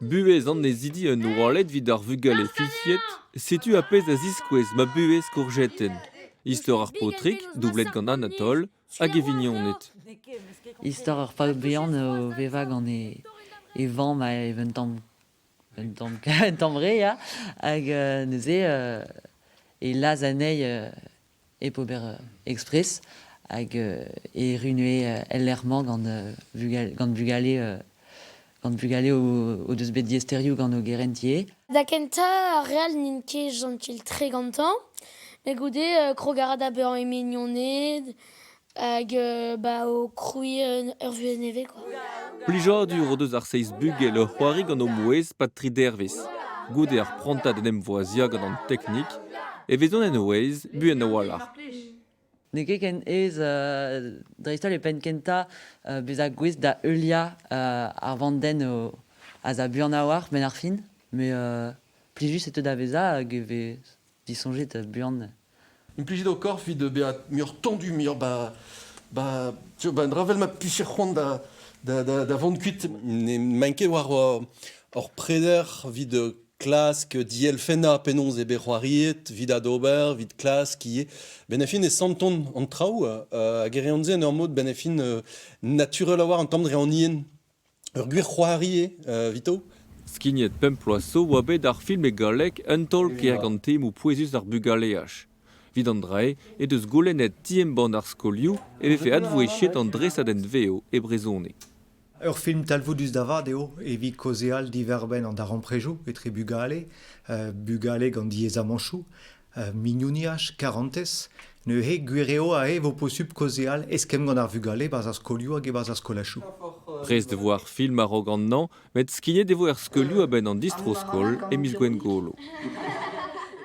Buez an ezidi un oalet vid ar vugale filfiet, setu apez a ziskwez ma buez courgetten. Istor ar potrik, doublet gant Anatole, hag e vignonet. Istor ur paout bean o veva gant e vamm a ventambre ya, hag neuze e laz anei e pober express, hag e runue ellerman gant bugale o deus bet diesterioù gant o gerentier. Da kenta real n'in ket jantil tre gantañ, me goude krogara da beurre emignonet, hag o krouy ur vuez neve, quoi. Plijadur o deus ar seiz bugel ur c'hoari gant o mouez pat tri dervez. Goude ar prantad en em voazia gant an teknik, e vezon en oez, bu en oalar. Ne ket ken ez dreistol e pen kenta beus a gwez da eulia ar vanden a za buan a war ben ar fin, me plijus e te da veza hag e vez disonjet buan. Implijit o korf vid beat mur tondu mur un dravel ma pucher c'hoant da vant kuit. Ne manke war or preder vid klask dielfena penonz e berroariet, vid adober, vid klask ie. Benefin e santon an traoù, hag e reanze ur mod benefin naturel a war an tamm dre an ien. Ur gwir c'hoari vito. Skignet pemploaso oa bet ar film e galek un tol keag an temou pouezus ar bugaleach. Vid an dre, e deus golennet tiemban ar skolioù e vefe advoechiet an dresad en veo e brezone. Ur film talvoudus davad eo, evit kozeal diverben an daran prejoù, etre bugale, bugale gant diez amanchou, mignoniach, karantez, ne he gwireo a vo posub kozeal eskem gant ar bugale baz ar skolioù hag e baz ar skolachou. Prez de voir film arrogant nan, met skignet e vo ar skolioù a ben an distro skol e mis gwen golo.